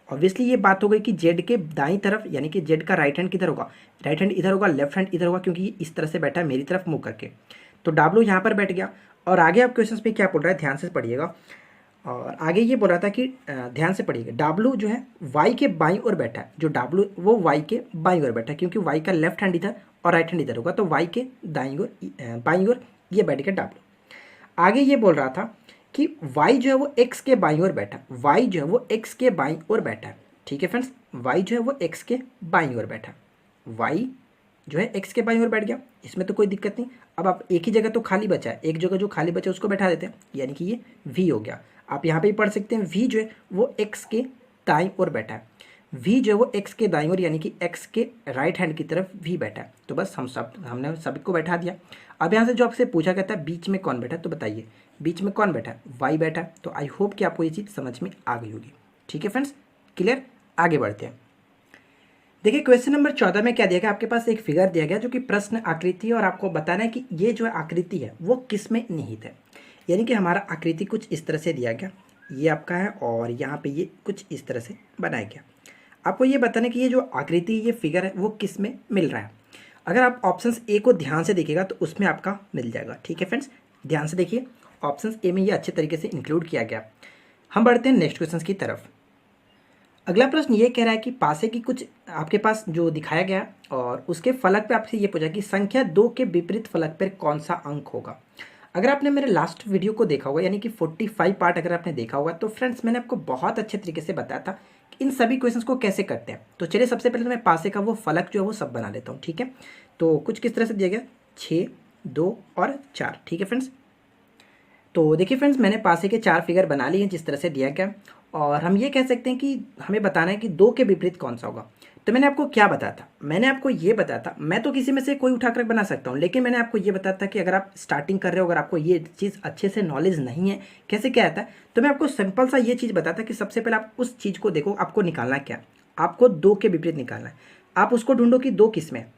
ऑब्वियसली ये बात हो गई कि जेड के दाईं तरफ, यानी कि जेड का राइट हैंड किधर होगा? राइट हैंड इधर होगा, लेफ्ट हैंड इधर होगा, क्योंकि ये इस तरह से बैठा है मेरी तरफ मुंह करके। तो डब्ल्यू यहाँ पर बैठ गया। और आगे आप क्वेश्चन पे क्या बोल रहा है, ध्यान से पढ़िएगा। और आगे ये बोल रहा था कि ध्यान से पढ़िएगा, डब्ल्यू जो है वाई के बाईं ओर बैठा है। जो डब्ल्यू वो वाई के बाईं ओर बैठा है, क्योंकि वाई का लेफ्ट हैंड इधर और राइट हैंड इधर होगा, तो वाई के दाईं ओर बाईं ओर ये बैठ गया डब्ल्यू। आगे ये बोल रहा था कि वाई जो है वो एक्स के बाईं ओर बैठा है। वाई जो है वो एक्स के बाईं ओर बैठा है। ठीक है फ्रेंड्स, वाई जो है वो एक्स के बाईं ओर बैठा है। वाई जो है एक्स के बाईं ओर बैठ गया, इसमें तो कोई दिक्कत नहीं। अब आप एक ही जगह तो खाली बचा है, एक जगह जो खाली बचा है उसको बैठा देते हैं, यानी कि ये वी हो गया। आप यहाँ पे भी पढ़ सकते हैं, वी जो है वो एक्स के दाईं ओर बैठा है। वी जो है वो एक्स के दाईं ओर, यानी कि एक्स के राइट हैंड की तरफ वी बैठा है। तो बस हमने सभी को बैठा दिया। अब यहाँ से जो आपसे पूछा कहता है बीच में कौन बैठा है, तो बताइए बीच में कौन बैठा है? वाई बैठा है। तो आई होप कि आपको ये चीज़ समझ में आ गई होगी। ठीक है फ्रेंड्स, क्लियर? आगे बढ़ते हैं। देखिए क्वेश्चन नंबर 14 में क्या दिया गया, आपके पास एक फिगर दिया गया जो कि प्रश्न आकृति है, और आपको बताना है कि ये जो आकृति है वो किस में निहित है। यानी कि हमारा आकृति कुछ इस तरह से दिया गया, ये आपका है, और यहाँ पे ये कुछ इस तरह से बनाया गया। आपको ये बताना है कि ये जो आकृति, ये फिगर है वो किस में मिल रहा है। अगर आप ऑप्शन ए को ध्यान से देखिएगा तो उसमें आपका मिल जाएगा। ठीक है फ्रेंड्स, ध्यान से देखिए, ऑप्शन ए में ये अच्छे तरीके से इंक्लूड किया गया। हम बढ़ते हैं नेक्स्ट क्वेश्चन की तरफ। अगला प्रश्न ये कह रहा है कि पासे की कुछ आपके पास जो दिखाया गया और उसके फलक पे आपसे ये पूछा कि संख्या 2 के विपरीत फलक पर कौन सा अंक होगा। अगर आपने मेरे लास्ट वीडियो को देखा होगा, यानी कि 45 पार्ट अगर आपने देखा होगा, तो फ्रेंड्स मैंने आपको बहुत अच्छे तरीके से बताया था कि इन सभी क्वेश्चंस को कैसे करते हैं। तो चलिए सबसे पहले तो मैं पासे का वो फलक जो है वो सब बना लेता हूँ। ठीक है, तो कुछ किस तरह से दिया गया, 6 2 और 4। ठीक है फ्रेंड्स, तो देखिए फ्रेंड्स मैंने पासे के 4 फिगर बना लिए हैं जिस तरह से दिया गया, और हम ये कह सकते हैं कि हमें बताना है कि 2 के विपरीत कौन सा होगा। तो मैंने आपको क्या बताया था, मैंने आपको ये बताया था, मैं तो किसी में से कोई उठाकर बना सकता हूँ, लेकिन मैंने आपको ये बताया था कि अगर आप स्टार्टिंग कर रहे हो, अगर आपको ये चीज़ अच्छे से नॉलेज नहीं है कैसे क्या आता है, तो मैं आपको सिंपल सा ये चीज़ बताता कि सबसे पहले आप उस चीज़ को देखो, आपको निकालना क्या, आपको 2 के विपरीत निकालना है। आप उसको ढूंढो कि 2 किस में है।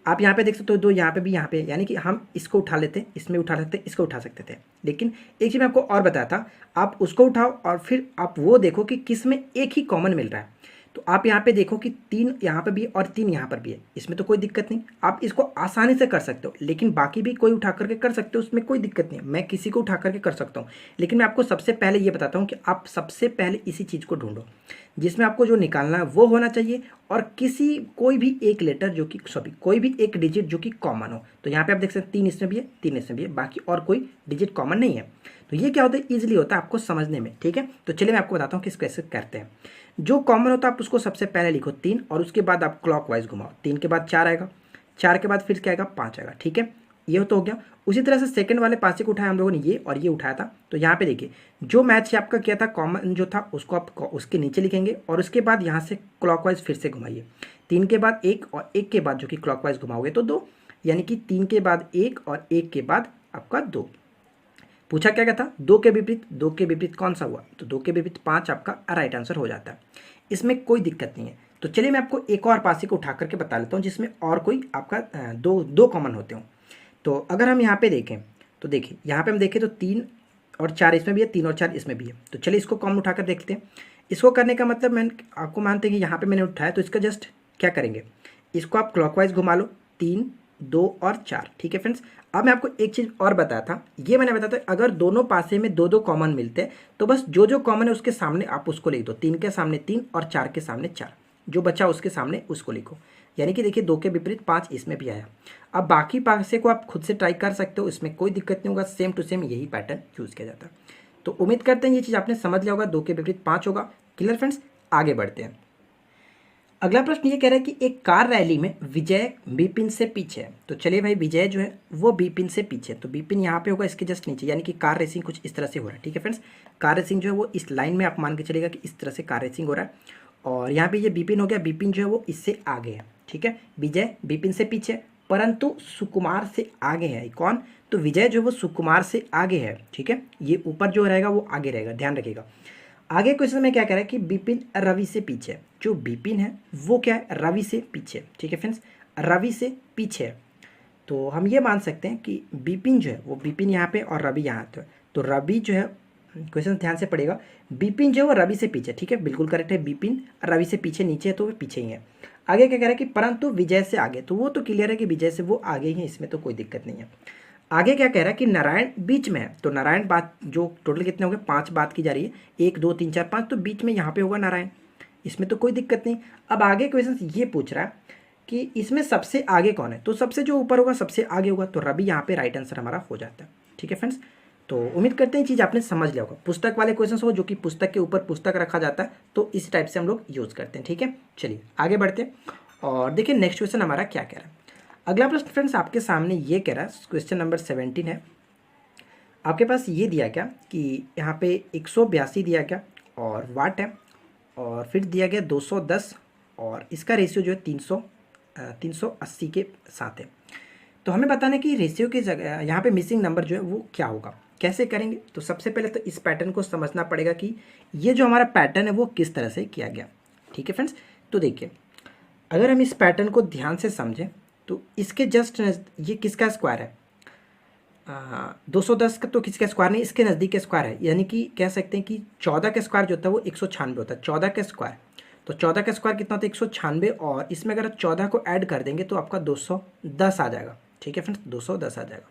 आप यहाँ पे देख सकते हो 2 यहाँ पे भी, यहाँ पे, यानी कि हम इसको उठा लेते, इसमें उठा सकते, इसको उठा सकते थे। लेकिन एक चीज़ मैं आपको और बताया था, आप उसको उठाओ और फिर आप वो देखो कि किस में एक ही कॉमन मिल रहा है। तो आप यहाँ पे देखो कि 3 यहाँ पे भी है और 3 यहाँ पर भी है, इसमें तो कोई दिक्कत नहीं, आप इसको आसानी से कर सकते हो। लेकिन बाकी भी कोई उठा करके कर सकते हो, उसमें कोई दिक्कत नहीं है, मैं किसी को उठा करके कर सकता हूँ। लेकिन मैं आपको सबसे पहले ये बताता हूँ कि आप सबसे पहले इसी चीज़ को ढूंढो जिसमें आपको जो निकालना है वो होना चाहिए, और कोई भी एक लेटर जो कि कोई भी एक डिजिट जो कि कॉमन हो। तो यहाँ पे आप देख सकते हैं 3 इसमें भी है, 3 इसमें भी है, बाकी और कोई डिजिट कॉमन नहीं है। तो ये क्या होता है, ईजिली होता है आपको समझने में, ठीक है। तो चलिए मैं आपको बताता हूँ किस कैसे करते हैं। जो कॉमन होता है आप उसको सबसे पहले लिखो 3 और उसके बाद आप क्लॉकवाइज घुमाओ। 3 के बाद 4 आएगा, 4 के बाद फिर क्या आएगा 5 आएगा, ठीक है। ये तो हो गया। उसी तरह से सेकंड वाले पासे को उठाया हम लोगों ने ये और ये उठाया था। तो यहाँ पे देखिए जो मैच आपका किया था कॉमन जो था उसको आप उसके नीचे लिखेंगे और उसके बाद यहाँ से क्लॉकवाइज फिर से घुमाइए। 3 के बाद 1 और 1 के बाद जो कि क्लॉकवाइज घुमाओगे तो 2, यानी कि 3 के बाद 1 और 1 के बाद आपका 2। पूछा क्या था, 2 के विपरीत, 2 के विपरीत कौन सा हुआ, तो 2 के विपरीत 5 आपका राइट आंसर हो जाता है। इसमें कोई दिक्कत नहीं है। तो चलिए मैं आपको एक और पासे को उठा करके बता लेता हूँ जिसमें और कोई आपका दो कॉमन होते हो। तो अगर हम यहाँ पे देखें तो देखिए यहाँ पे हम देखें तो 3 और 4 इसमें भी है, 3 और 4 इसमें भी है। तो चलिए इसको कॉमन उठाकर देखते हैं। इसको करने का मतलब मैं आपको मानते हैं कि यहाँ पे मैंने उठाया तो इसका जस्ट क्या करेंगे, इसको आप क्लॉकवाइज घुमा लो, 3, 2 और 4, ठीक है फ्रेंड्स। अब मैं आपको एक चीज़ और बताया था, ये मैंने बताया था अगर दोनों पासे में 2 2 कॉमन मिलते हैं तो बस जो जो कॉमन है उसके सामने आप उसको लिख दो। 3 के सामने 3 और 4 के सामने 4, जो बचा उसके सामने उसको लिखो। यानी कि देखिए 2 के विपरीत 5 इसमें भी आया। अब बाकी पासे को आप खुद से ट्राई कर सकते हो, इसमें कोई दिक्कत नहीं होगा, सेम टू सेम यही पैटर्न यूज़ किया जाता है। तो उम्मीद करते हैं ये चीज़ आपने समझ लिया होगा, 2 के विपरीत 5 होगा। क्लियर फ्रेंड्स, आगे बढ़ते हैं। अगला प्रश्न ये कह रहा है कि एक कार रैली में विजय बिपिन से पीछे है। तो चलिए भाई विजय जो है वो बिपिन से पीछे है, तो बिपिन यहाँ पे होगा इसके जस्ट नीचे, यानी कि कार रेसिंग कुछ इस तरह से हो रहा है, ठीक है फ्रेंड्स। कार रेसिंग जो है वो इस लाइन में आप मान के चलेगा कि इस तरह से कार रेसिंग हो रहा है। और यहाँ पे ये बिपिन हो गया, बिपिन जो है वो इससे आगे है, ठीक है। विजय बिपिन से पीछे परंतु सुकुमार से आगे है। कौन, तो विजय जो है वो सुकुमार से आगे है, ठीक है। ये ऊपर जो रहेगा वो आगे रहेगा, ध्यान रखिएगा। आगे क्वेश्चन में क्या कह रहा है कि बिपिन रवि से पीछे है। जो बिपिन है वो क्या है, रवि से पीछे, ठीक है फ्रेंड्स, रवि से पीछे है। तो हम ये मान सकते हैं कि बिपिन जो है वो बिपिन यहाँ पे और रवि यहाँ पे, तो रवि जो है, क्वेश्चन ध्यान से पड़ेगा, बिपिन जो है वो रवि से पीछे, ठीक है, बिल्कुल करेक्ट है। बिपिन रवि से पीछे नीचे है तो वो पीछे ही है। आगे क्या कह रहा है कि परंतु विजय से आगे, तो वो तो क्लियर है कि विजय से वो आगे ही है, इसमें तो कोई दिक्कत नहीं है। आगे क्या कह रहा है कि नारायण बीच में है। तो नारायण बात जो टोटल कितने हो गए, 5 बात की जा रही है, 1 2 3 4 5, तो बीच में यहाँ पे होगा नारायण, इसमें तो कोई दिक्कत नहीं। अब आगे क्वेश्चन ये पूछ रहा है कि इसमें सबसे आगे कौन है, तो सबसे जो ऊपर होगा सबसे आगे होगा, तो रवि यहाँ पे राइट आंसर हमारा हो जाता है, ठीक है फ्रेंड्स। तो उम्मीद करते हैं चीज़ आपने समझ लिया होगा। पुस्तक वाले क्वेश्चन हो जो कि पुस्तक के ऊपर पुस्तक रखा जाता है, तो इस टाइप से हम लोग यूज़ करते हैं, ठीक है। चलिए आगे बढ़ते हैं और देखिए नेक्स्ट क्वेश्चन हमारा क्या कह रहा है। अगला प्रश्न फ्रेंड्स आपके सामने ये कह रहा है, क्वेश्चन नंबर 17 है। आपके पास ये दिया गया कि यहाँ पे 182 दिया गया और वाट है, और फिर दिया गया 210 और इसका रेशियो जो है 380 के साथ है। तो हमें बताना है कि रेशियो की जगह यहाँ पे मिसिंग नंबर जो है वो क्या होगा, कैसे करेंगे। तो सबसे पहले तो इस पैटर्न को समझना पड़ेगा कि ये जो हमारा पैटर्न है वो किस तरह से किया गया, ठीक है फ्रेंड्स। तो देखिए अगर हम इस पैटर्न को ध्यान से समझें तो इसके जस्ट ये किसका स्क्वायर है, 210 का तो किसका स्क्वायर नहीं, इसके नज़दीक का स्क्वायर है, यानी कि कह सकते हैं कि 14 का स्क्वायर जो होता है वो 196 होता है। 14 का स्क्वायर, तो 14 का स्क्वायर कितना होता है 196, और इसमें अगर आप 14 को ऐड कर देंगे तो आपका 210 आ जाएगा, ठीक है फ्रेंड्स, 210 आ जाएगा।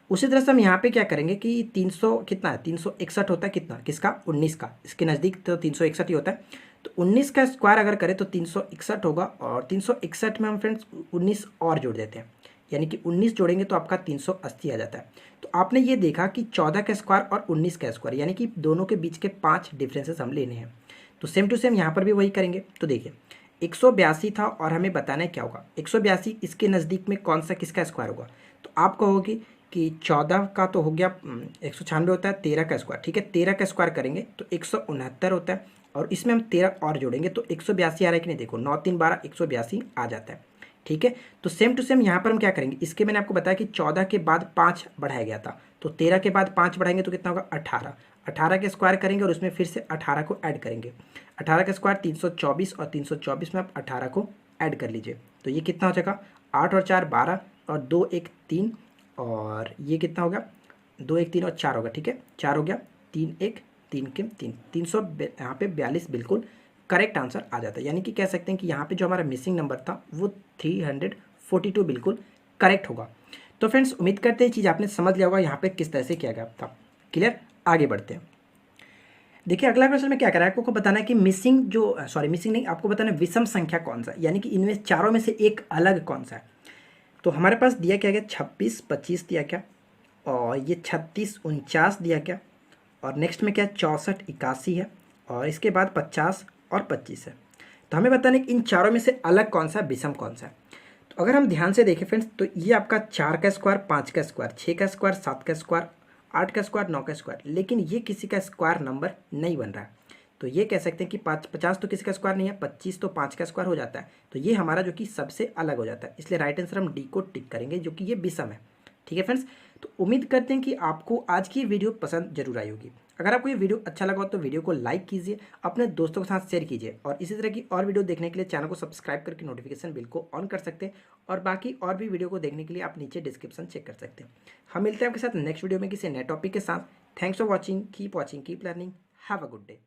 उसी तरह से हम यहाँ पे क्या करेंगे कि 300 कितना है, 361 होता है, कितना किसका, 19 का, इसके नज़दीक तो 361 ही होता है। तो 19 का स्क्वायर अगर करें तो 361 होगा, और 361 में हम फ्रेंड्स 19 और जोड़ देते हैं, यानी कि 19 जोड़ेंगे तो आपका 380 आ जाता है। तो आपने ये देखा कि 14 का स्क्वायर और 19 का स्क्वायर, यानी कि दोनों के बीच के 5 डिफरेंसेस हम लेने हैं। तो सेम टू सेम यहाँ पर भी वही करेंगे। तो देखिए 182 था और हमें बताना है क्या होगा, 182 इसके नज़दीक में कौन सा किसका स्क्वायर होगा। तो आप कहोगे कि 14 का तो हो गया 196 होता है, 13 का स्क्वायर, ठीक है, 13 का स्क्वायर करेंगे तो 169 होता है, और इसमें हम 13 और जोड़ेंगे तो 182 आ रहा है कि नहीं, देखो 9 3 12 182 आ जाता है, ठीक है। तो सेम टू सेम यहाँ पर हम क्या करेंगे, इसके मैंने आपको बताया कि 14 के बाद 5 बढ़ाया गया था, तो 13 के बाद 5 बढ़ाएंगे तो कितना होगा 18, 18 के स्क्वायर करेंगे और उसमें फिर से 18 को ऐड करेंगे। 18 का स्क्वायर 324, और 324 में आप 18 को ऐड कर लीजिए, तो ये कितना हो जाएगा 8 और 4 12 और 2 1 3, और ये कितना होगा 2 1 3 और 4 होगा, ठीक है, 4 हो गया, 3 1 3 के 3, 300 यहाँ पे 42 बिल्कुल करेक्ट आंसर आ जाता है। यानी कि कह सकते हैं कि यहाँ पे जो हमारा मिसिंग नंबर था वो 342 बिल्कुल करेक्ट होगा। तो फ्रेंड्स उम्मीद करते हैं चीज़ आपने समझ लिया होगा यहाँ पे किस तरह से किया गया था। क्लियर, आगे बढ़ते हैं। देखिए अगला क्वेश्चन में क्या करा है, आपको बताना है कि मिसिंग नहीं, आपको बताना है विषम संख्या कौन सा, यानी कि इनमें चारों में से एक अलग कौन सा है। तो हमारे पास दिया क्या गया 26 25 दिया क्या, और ये 36 49 दिया गया, और नेक्स्ट में क्या है 64 81 है, और इसके बाद 50 और 25 है। तो हमें बताना है कि इन चारों में से अलग कौन सा विषम कौन सा है। तो अगर हम ध्यान से देखें फ्रेंड्स, तो ये आपका 4 का स्क्वायर, 5 का स्क्वायर, 6 का स्क्वायर, 7 का स्क्वायर, 8 का स्क्वायर, 9 का स्क्वायर, लेकिन ये किसी का स्क्वायर नंबर नहीं बन रहा है। तो ये कह सकते हैं कि 50 तो किसी का स्क्वायर नहीं है, 25 तो 5 का स्क्वायर हो जाता है। तो ये हमारा जो कि सबसे अलग हो जाता है, इसलिए राइट आंसर हम डी को टिक करेंगे, जो कि ये विषम है। ठीक है फ्रेंड्स, तो उम्मीद करते हैं कि आपको आज की वीडियो पसंद जरूर आई होगी। अगर आपको ये वीडियो अच्छा लगा हो तो वीडियो को लाइक कीजिए, अपने दोस्तों के साथ शेयर कीजिए, और इसी तरह की और वीडियो देखने के लिए चैनल को सब्सक्राइब करके नोटिफिकेशन बिल को ऑन कर सकते हैं, और बाकी और भी वीडियो को देखने के लिए आप नीचे डिस्क्रिप्शन चेक कर सकते हैं। हम मिलते हैं आपके साथ नेक्स्ट वीडियो में किसी नए टॉपिक के साथ। Thanks for watching, keep learning, have a good day.